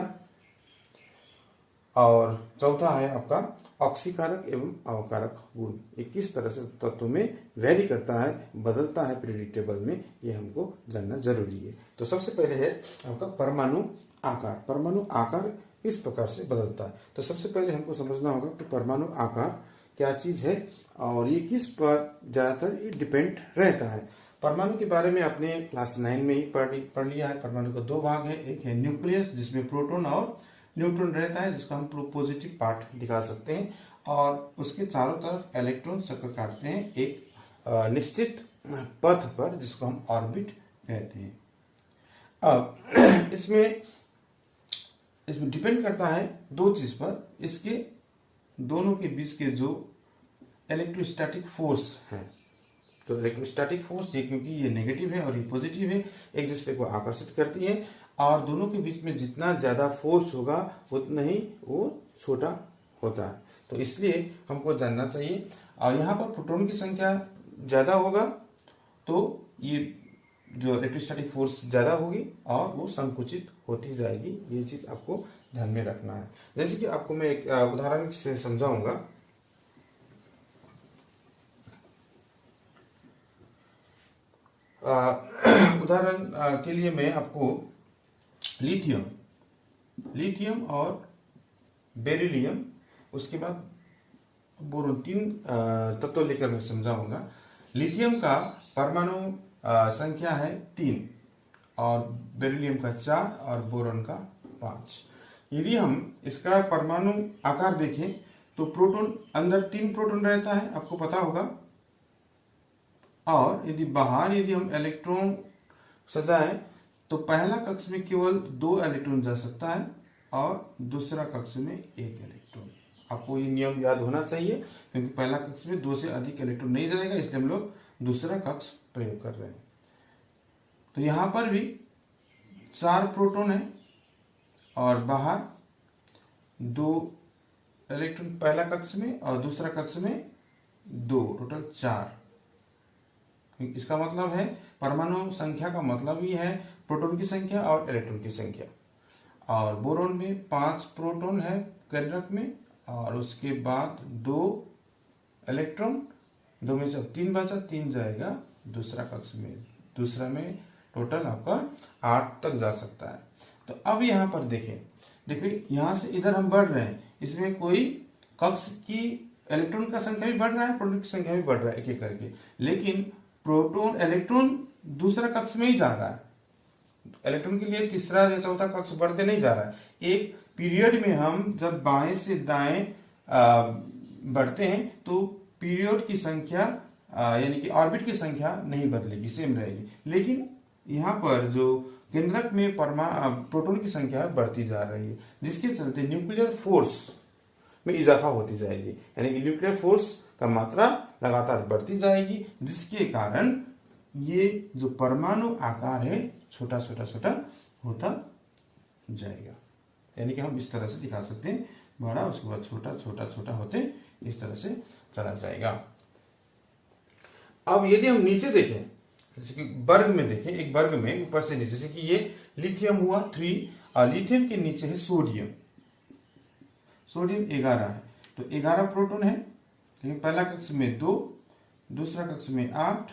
और चौथा है आपका ऑक्सीकारक एवं अवकारक गुण। ये किस तरह से तत्व में वेरी करता है, बदलता है पीरियोडिक टेबल में, ये हमको जानना जरूरी है। तो सबसे पहले है आपका परमाणु आकार। परमाणु आकार किस प्रकार से बदलता है, तो सबसे पहले हमको समझना होगा कि परमाणु आकार क्या चीज है और ये किस पर ज्यादातर ये डिपेंड रहता है। परमाणु के बारे में आपने क्लास 9 में ही पढ़ लिया है। परमाणु का 2 भाग है, एक है न्यूक्लियस जिसमें प्रोटॉन और न्यूट्रॉन रहता है, जिसका हम पॉजिटिव पार्ट दिखा सकते हैं, और उसके चारों तरफ इलेक्ट्रॉन चक्कर काटते हैं एक निश्चित पथ पर, जिसको हम ऑर्बिट कहते हैं। अब इसमें डिपेंड करता है दो चीज पर, इसके दोनों के बीच के जो इलेक्ट्रोस्टैटिक फोर्स है। तो इलेक्ट्रोस्टैटिक फोर्स ये, क्योंकि ये नेगेटिव है और ये पॉजिटिव है, एक दूसरे को आकर्षित करती है, और दोनों के बीच में जितना ज्यादा फोर्स होगा उतना ही वो छोटा होता है। तो इसलिए हमको जानना चाहिए, और यहाँ पर प्रोटॉन की संख्या ज्यादा होगा तो ये जो इलेक्ट्रोस्टैटिक फोर्स ज्यादा होगी और वो संकुचित होती जाएगी। ये चीज आपको ध्यान में रखना है। जैसे कि आपको मैं एक उदाहरण से समझाऊंगा। उदाहरण के लिए मैं आपको लिथियम और बेरिलियम, उसके बाद बोरोन, तीन तत्व लेकर मैं समझाऊंगा। लिथियम का परमाणु संख्या है 3 और बेरिलियम का 4 और बोरोन का 5। यदि हम इसका परमाणु आकार देखें तो प्रोटॉन अंदर 3 प्रोटॉन रहता है, आपको पता होगा, और यदि बाहर हम इलेक्ट्रॉन सजाएं तो पहला कक्ष में केवल 2 इलेक्ट्रॉन जा सकता है और दूसरा कक्ष में 1 इलेक्ट्रॉन। आपको ये नियम याद होना चाहिए, क्योंकि पहला कक्ष में 2 से अधिक इलेक्ट्रॉन नहीं जाएगा, इसलिए हम लोग दूसरा कक्ष प्रयोग कर रहे हैं। तो यहां पर भी 4 प्रोटॉन है और बाहर 2 इलेक्ट्रॉन पहला कक्ष में और दूसरा कक्ष में 2, टोटल 4। इसका मतलब है परमाणु संख्या का मतलब ही है प्रोटॉन की संख्या और इलेक्ट्रॉन की संख्या। और बोरोन में 5 प्रोटॉन है केंद्रक में, और उसके बाद 2 इलेक्ट्रॉन, 2 में से 3 बचा, 3 जाएगा दूसरा कक्ष में, दूसरा में टोटल आपका 8 तक जा सकता है। तो अब यहाँ पर देखिए यहाँ से इधर हम बढ़ रहे हैं, इसमें कोई कक्ष की इलेक्ट्रॉन का संख्या भी बढ़ रहा है, प्रोटॉन की संख्या भी बढ़ रहा है एक एक करके, लेकिन इलेक्ट्रॉन दूसरा कक्ष में ही जा रहा है। इलेक्ट्रॉन के लिए तीसरा या चौथा कक्ष बढ़ते नहीं जा रहा है। एक पीरियड में हम जब बाएं से दाएं बढ़ते हैं तो पीरियड की संख्या यानी कि ऑर्बिट की संख्या नहीं बदलेगी, सेम रहेगी, लेकिन यहाँ पर जो केंद्रक में प्रोटॉन की संख्या बढ़ती जा रही है, जिसके चलते न्यूक्लियर फोर्स में इजाफा होती जाएगी, यानी कि न्यूक्लियर फोर्स का मात्रा लगातार बढ़ती जाएगी, जिसके कारण ये जो परमाणु आकार है छोटा छोटा छोटा होता जाएगा। यानी कि हम इस तरह से दिखा सकते हैं, बड़ा उसके बाद छोटा छोटा छोटा होते इस तरह से चला जाएगा। अब यदि हम नीचे देखें, जैसे कि वर्ग में देखें, एक वर्ग में ऊपर से नीचे, जैसे कि ये लिथियम हुआ 3 और लिथियम के नीचे है सोडियम 11 है, तो 11 प्रोटॉन है, लेकिन पहला कक्ष में 2, दूसरा कक्ष में 8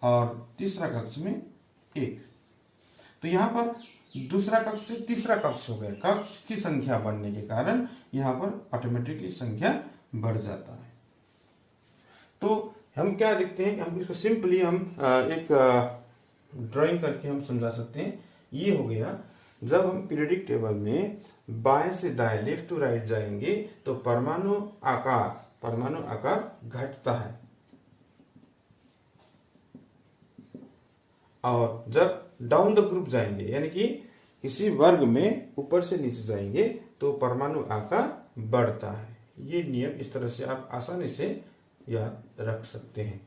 और तीसरा कक्ष में 1। तो यहां पर दूसरा कक्ष से तीसरा कक्ष हो गया, कक्ष की संख्या बढ़ने के कारण यहां पर ऑटोमेटिकली संख्या बढ़ जाता है। तो हम क्या देखते हैं, हम इसको सिंपली हम एक ड्राइंग करके हम समझा सकते हैं। ये हो गया, जब हम पीरियोडिक टेबल में बाएं से दाएं, लेफ्ट टू राइट जाएंगे तो परमाणु आकार घटता है, और जब डाउन द ग्रुप जाएंगे यानी कि किसी वर्ग में ऊपर से नीचे जाएंगे तो परमाणु आकार बढ़ता है। ये नियम इस तरह से आप आसानी से याद रख सकते हैं।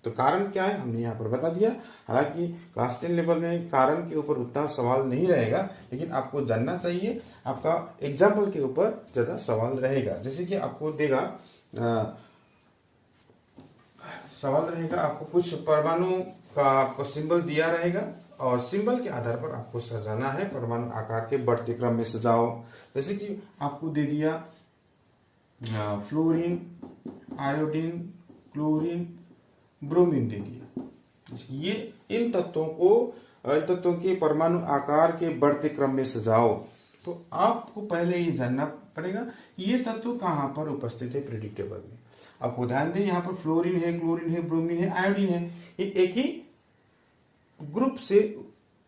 तो कारण क्या है हमने यहाँ पर बता दिया। हालांकि क्लास 10 लेवल में कारण के ऊपर उतना सवाल नहीं रहेगा, लेकिन आपको जानना चाहिए, आपका एग्जाम्पल के ऊपर ज्यादा सवाल रहेगा। जैसे कि आपको देगा सवाल रहेगा, आपको कुछ परमाणु का आपको सिंबल दिया रहेगा और सिंबल के आधार पर आपको सजाना है, परमाणु आकार के बढ़ते क्रम में सजाओ। जैसे कि आपको दे दिया फ्लोरीन, आयोडीन, क्लोरीन, ब्रोमीन दे दिया। ये इन तत्वों के परमाणु आकार के बढ़ते क्रम में सजाओ। तो आपको पहले ये जानना पड़ेगा ये तत्व कहां पर उपस्थित है पीरियोडिक टेबल में। आपको ध्यान दें, यहाँ पर फ्लोरीन है, क्लोरीन है, ब्रोमीन है, आयोडीन है, ये एक ही ग्रुप से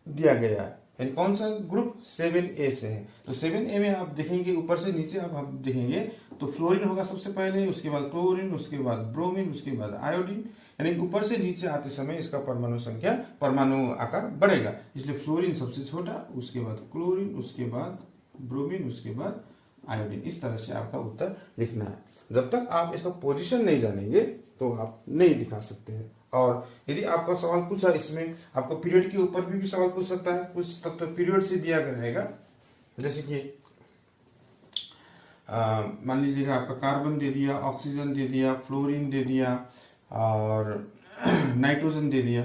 दिया गया है। यानी कौन सा ग्रुप? 7A से है। तो 7A में आप देखेंगे ऊपर से नीचे आप देखेंगे तो फ्लोरीन होगा सबसे पहले, उसके बाद क्लोरीन, उसके बाद ब्रोमीन, उसके बाद आयोडीन। यानी कि ऊपर से नीचे आते समय इसका परमाणु आकार बढ़ेगा। इसलिए फ्लोरीन सबसे छोटा, उसके बाद क्लोरीन, उसके बाद ब्रोमीन, उसके बाद आयोडीन। इस तरह से आपका उत्तर लिखना है। जब तक आप इसका पोजीशन नहीं जानेंगे तो आप नहीं दिखा सकते हैं। और यदि आपका सवाल पूछा, इसमें आपको पीरियड के ऊपर भी सवाल पूछ सकता है। कुछ तत्व पीरियड से दिया गया रहेगा, जैसे कि मान लीजिएगा आपका कार्बन दे दिया, ऑक्सीजन दे दिया, फ्लोरीन दे दिया और नाइट्रोजन दे दिया।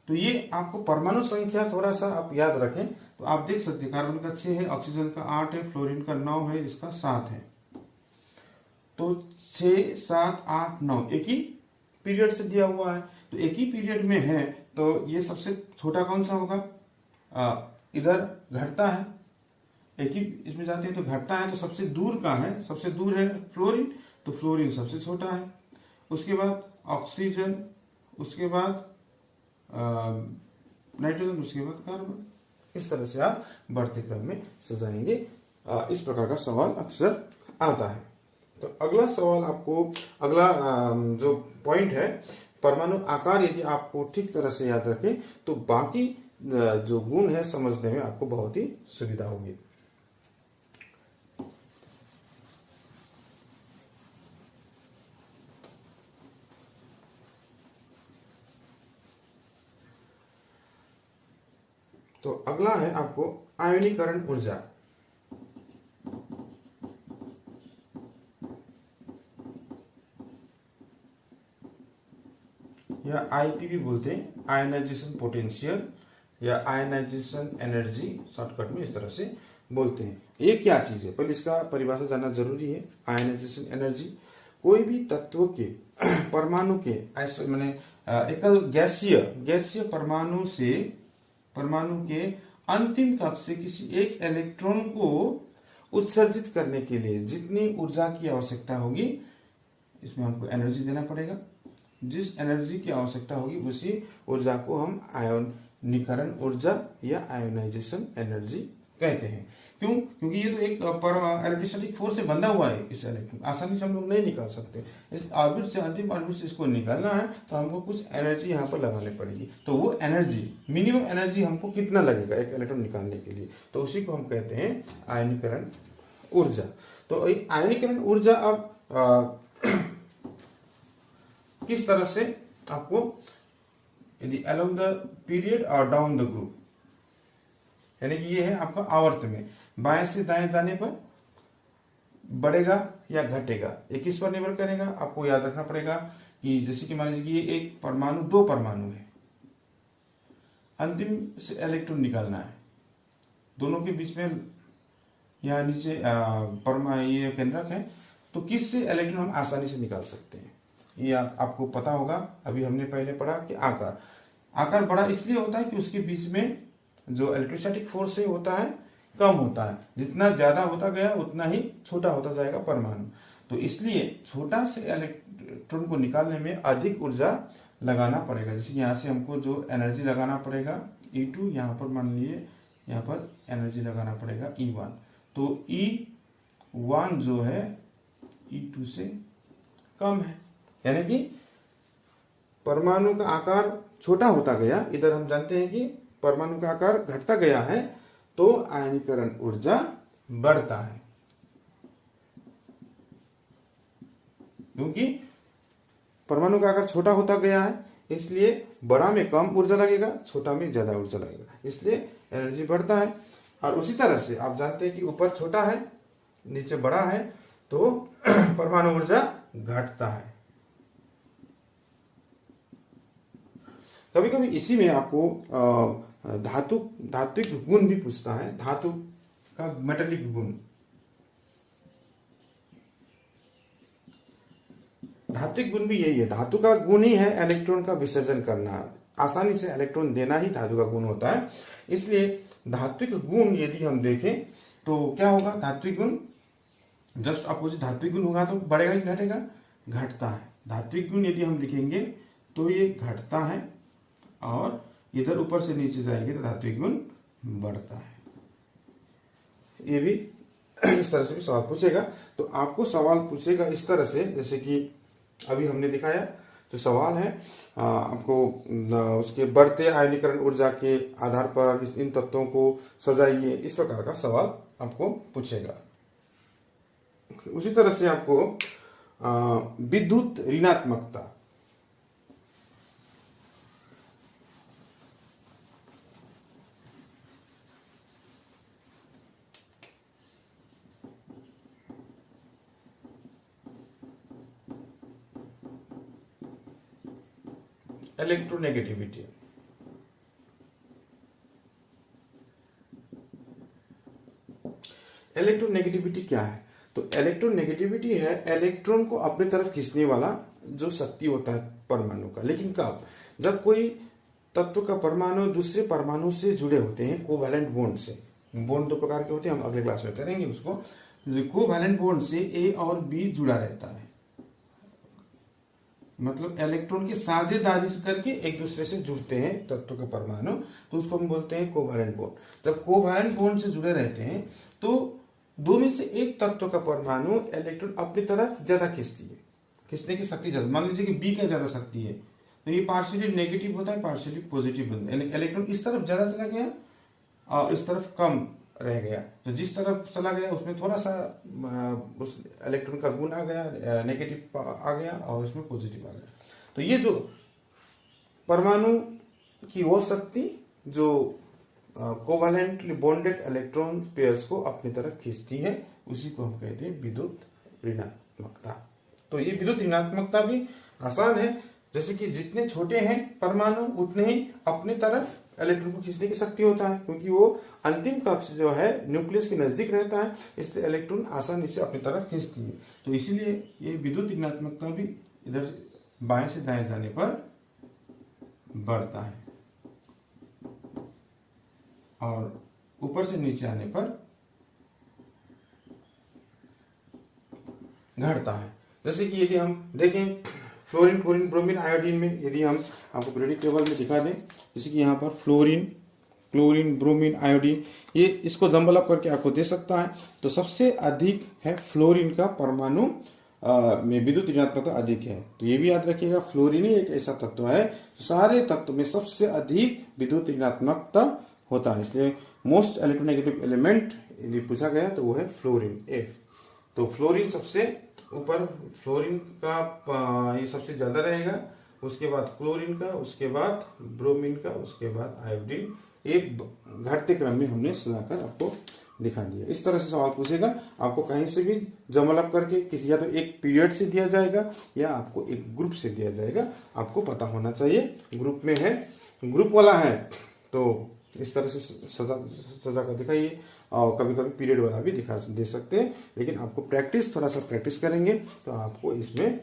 तो ये आपको परमाणु संख्या थोड़ा सा आप याद रखें तो आप देख सकते हैं, कार्बन का 6 है, ऑक्सीजन का 8 है, फ्लोरीन का 9 है, इसका 7 है। तो 6, 7, 8, 9 एक ही पीरियड से दिया हुआ है। तो एक ही पीरियड में है तो ये सबसे छोटा कौन सा होगा? इधर घटता है, एक ही इसमें जाते हैं तो घटता है। तो सबसे दूर का है, सबसे दूर है फ्लोरीन, तो फ्लोरीन सबसे छोटा है। उसके बाद ऑक्सीजन, उसके बाद नाइट्रोजन, उसके बाद कार्बन। इस तरह से आप बढ़ते क्रम में सजाएंगे। इस प्रकार का सवाल अक्सर आता है। तो अगला सवाल आपको, अगला जो पॉइंट है, परमाणु आकार यदि आपको ठीक तरह से याद रखें तो बाकी जो गुण है समझने में आपको बहुत ही सुविधा होगी। तो अगला है आपको आयनीकरण ऊर्जा। या आईपी भी बोलते हैं, आयनाइजेशन पोटेंशियल या आयनाइजेशन एनर्जी, शॉर्टकट में इस तरह से बोलते हैं। ये क्या चीज है, पहले इसका परिभाषा जानना जरूरी है। आयनाइजेशन एनर्जी कोई भी तत्व के परमाणु के मैंने एकल गैसीय परमाणु के अंतिम कक्ष से किसी एक इलेक्ट्रॉन को उत्सर्जित करने के लिए जितनी ऊर्जा की आवश्यकता होगी, इसमें हमको एनर्जी देना पड़ेगा। जिस एनर्जी की आवश्यकता होगी उसी ऊर्जा को हम आयनीकरण ऊर्जा या आयोनाइजेशन एनर्जी कहते हैं। क्यों? क्योंकि ये तो एक इलेक्ट्रोस्टैटिक फोर्स से बंधा हुआ है। इस इलेक्ट्रॉन आसानी से हम लोग नहीं निकाल सकते। इस ऑर्बिट से अंतिम ऑर्बिट से इसको निकालना है तो हमको कुछ एनर्जी यहाँ पर लगानी पड़ेगी। तो वो एनर्जी, मिनिमम एनर्जी हमको कितना लगेगा एक इलेक्ट्रॉन निकालने के लिए, तो उसी को हम कहते हैं आयनीकरण ऊर्जा। तो आयनीकरण ऊर्जा अब किस तरह से आपको, यदि अलोंग द पीरियड और डाउन द ग्रुप, यानी कि ये है आपका आवर्त में बाएं से दाएं जाने पर बढ़ेगा या घटेगा, ये किस पर निर्भर करेगा? आपको याद रखना पड़ेगा कि जैसे कि मान लीजिए कि ये एक परमाणु, दो परमाणु है, अंतिम से इलेक्ट्रॉन निकालना है, दोनों के बीच में यहाँ नीचे ये केंद्रक है, तो किस से इलेक्ट्रॉन हम आसानी से निकाल सकते हैं? ये आपको पता होगा। अभी हमने पहले पढ़ा कि आकार बड़ा इसलिए होता है कि उसके बीच में जो इलेक्ट्रोस्टैटिक फोर्स है होता है कम होता है। जितना ज्यादा होता गया उतना ही छोटा होता जाएगा परमाणु। तो इसलिए छोटा से इलेक्ट्रॉन को निकालने में अधिक ऊर्जा लगाना पड़ेगा। जैसे यहाँ से हमको जो एनर्जी लगाना पड़ेगा E2, यहाँ पर मान लीजिए यहाँ पर एनर्जी लगाना पड़ेगा E1। तो E1 जो है E2 से कम है, यानी कि परमाणु का आकार छोटा होता गया। इधर हम जानते हैं कि परमाणु का आकार घटता गया है तो आयनीकरण ऊर्जा बढ़ता है, क्योंकि परमाणु का आकार छोटा होता गया है, इसलिए बड़ा में कम ऊर्जा लगेगा, छोटा में ज्यादा ऊर्जा लगेगा, इसलिए एनर्जी बढ़ता है। और उसी तरह से आप जानते हैं कि ऊपर छोटा है नीचे बड़ा है तो परमाणु ऊर्जा घटता है। कभी कभी इसी में आपको धात्विक गुण भी पूछता है, धातु का मेटेलिक गुण। धात्विक गुण भी यही है, धातु का गुण ही है इलेक्ट्रॉन का विसर्जन करना, आसानी से इलेक्ट्रॉन देना ही धातु का गुण होता है। इसलिए धात्विक गुण यदि हम देखें तो क्या होगा, धात्विक गुण जस्ट अपोजिट धात्विक गुण होगा तो बढ़ेगा कि घटेगा? घटता है। धात्विक गुण यदि हम लिखेंगे तो ये घटता है और इधर ऊपर से नीचे जाएंगे तो धात्विक गुण बढ़ता है। ये भी इस तरह से भी सवाल पूछेगा। तो आपको सवाल पूछेगा इस तरह से, जैसे कि अभी हमने दिखाया जो सवाल है आपको उसके बढ़ते आयनीकरण ऊर्जा के आधार पर इन तत्वों को सजाइए, इस प्रकार का सवाल आपको पूछेगा। उसी तरह से आपको विद्युत ऋणात्मकता, इलेक्ट्रोनेगेटिविटी, इलेक्ट्रोनेगेटिविटी क्या है? तो इलेक्ट्रोनेगेटिविटी है इलेक्ट्रॉन को अपनी तरफ खींचने वाला जो शक्ति होता है परमाणु का। लेकिन कब? जब कोई तत्व का परमाणु दूसरे परमाणु से जुड़े होते हैं कोवैलेंट बॉन्ड से। बॉन्ड दो प्रकार के होते हैं, हम अगले क्लास में करेंगे उसको। कोवैलेंट बॉन्ड से ए और बी जुड़ा रहता है, मतलब इलेक्ट्रॉन की साझेदारी करके एक दूसरे से जुड़ते हैं तत्व के परमाणु, तो उसको हम बोलते हैं कोवैलेंट बॉन्ड। जब कोवैलेंट बॉन्ड से जुड़े रहते हैं तो दो में से एक तत्व का परमाणु इलेक्ट्रॉन अपनी तरफ ज्यादा खींचती है, खींचने की शक्ति ज्यादा। मान लीजिए कि बी का ज्यादा शक्ति है, तो ये पार्शियली नेगेटिव होता है, पार्शियली पॉजिटिव बनता है। इलेक्ट्रॉन इस तरफ ज्यादा चला गया और इस तरफ कम रह गया, तो जिस तरफ चला गया उसमें थोड़ा सा उस इलेक्ट्रॉन का गुण आ गया, नेगेटिव आ गया, और उसमें पॉजिटिव आ गया। तो ये जो परमाणु की वो शक्ति जो कोवैलेंटली बॉन्डेड इलेक्ट्रॉन पेयर्स को अपनी तरफ खींचती है, उसी को हम कहते हैं विद्युत ऋणात्मकता। तो ये विद्युत ऋणात्मकता भी आसान है, जैसे कि जितने छोटे हैं परमाणु उतने ही अपनी तरफ इलेक्ट्रॉन को खींचने की शक्ति होता है, क्योंकि वो अंतिम कक्ष जो है न्यूक्लियस के नजदीक रहता है, इसलिए इलेक्ट्रॉन आसानी से अपनी तरफ खींचती है। तो इसीलिए ये विद्युत ऋणात्मकता भी इधर बाएं से दाएं जाने पर बढ़ता है और ऊपर से नीचे आने पर घटता है। जैसे कि यदि हम देखें फ्लोरीन, क्लोरीन, ब्रोमीन, आयोडीन में, यदि हम आपको पीरियोडिक टेबल में दिखा दें, जैसे कि यहाँ पर फ्लोरीन, क्लोरीन, ब्रोमीन, आयोडीन, ये इसको जंबल अप करके आपको दे सकता है। तो सबसे अधिक है फ्लोरीन का परमाणु में विद्युत ऋणात्मकता अधिक है। तो ये भी याद रखिएगा, फ्लोरीन ही एक ऐसा तत्व है सारे तत्व में सबसे अधिक विद्युत ऋणात्मकता होता है, इसलिए मोस्ट इलेक्ट्रोनेगेटिव एलिमेंट यदि पूछा गया तो वो है फ्लोरीन, एफ। तो फ्लोरीन सबसे ऊपर, फ्लोरीन का ये सबसे ज्यादा रहेगा, उसके बाद क्लोरीन का, उसके बाद ब्रोमीन का, उसके बाद आयोडीन, एक घटते क्रम में हमने सुनाकर आपको दिखा दिया। इस तरह से सवाल पूछेगा, आपको कहीं से भी जमल अप करके किसी, या तो एक पीरियड से दिया जाएगा या आपको एक ग्रुप से दिया जाएगा, आपको पता होना चाहिए ग्रुप में है, ग्रुप वाला है तो इस तरह से सजा कर दिखाइए, और कभी कभी पीरियड वाला भी दिखा दे सकते हैं। लेकिन आपको थोड़ा सा प्रैक्टिस करेंगे तो आपको इसमें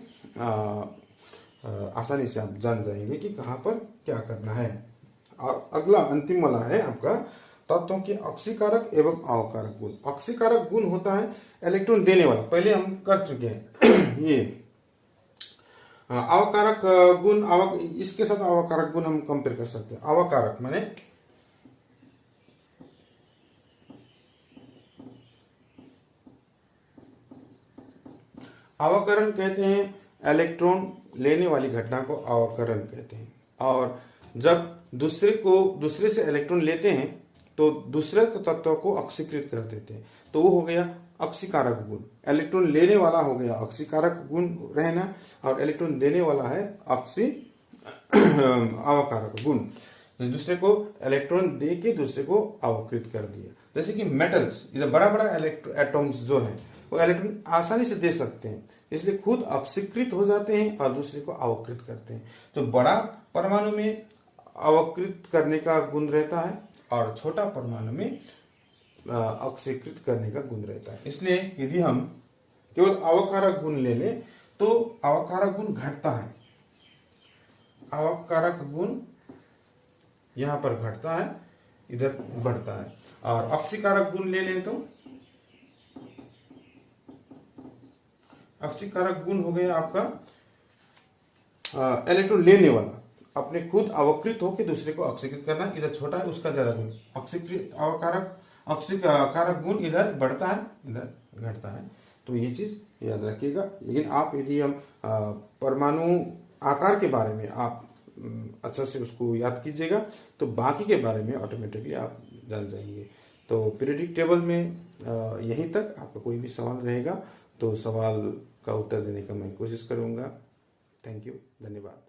आसानी से आप जान जाएंगे कि कहाँ पर क्या करना है। अगला अंतिम वाला है आपका तत्वों के अक्सीकारक एवं अवकारक गुण। अक्सीकारक गुण होता है इलेक्ट्रॉन देने वाला, पहले हम कर चुके हैं ये। अवकारक गुण, इसके साथ अवकारक गुण हम कंपेयर कर सकते हैं। अवकारक माने अवकरण कहते हैं इलेक्ट्रॉन लेने वाली घटना को अवकरण कहते हैं। और जब दूसरे से इलेक्ट्रॉन लेते हैं तो दूसरे तत्व को अक्सीकृत कर देते हैं, तो वो हो गया अक्सीकारक गुण। इलेक्ट्रॉन लेने वाला हो गया अक्सीकारक गुण रहना, और इलेक्ट्रॉन देने वाला है अवकारक गुण। दूसरे को इलेक्ट्रॉन दे के दूसरे को अवकृत कर दिया। जैसे कि मेटल्स, इधर बड़ा बड़ा एटॉम्स जो है वो इलेक्ट्रॉन आसानी से दे सकते हैं, इसलिए खुद अक्सीकृत हो जाते हैं और दूसरे को अवकृत करते हैं। तो बड़ा परमाणु में अवकृत करने का गुण रहता है और छोटा परमाणु में अक्सीकृत करने का गुण रहता है। इसलिए यदि हम केवल अवकारक गुण ले लें तो अवकारक गुण घटता है, अवकारक गुण यहां पर घटता है, इधर बढ़ता है। और अक्सीकारक गुण ले लें तो अक्सीकारक गुण हो गया आपका इलेक्ट्रॉन लेने वाला, अपने खुद अवकृत होकर दूसरे को अक्सीकृत करना, इधर छोटा है उसका ज्यादा गुण। अक्सीकृत अक्सीकारक गुण इधर बढ़ता है, इधर घटता है। तो ये चीज याद रखिएगा। लेकिन आप यदि हम परमाणु आकार के बारे में आप अच्छा से उसको याद कीजिएगा, तो बाकी के बारे में ऑटोमेटिकली आप जान जाएंगे। तो पीरियोडिक टेबल में यहीं तक। आपका कोई भी सवाल रहेगा तो सवाल का उत्तर देने का मैं कोशिश करूँगा। थैंक यू, धन्यवाद।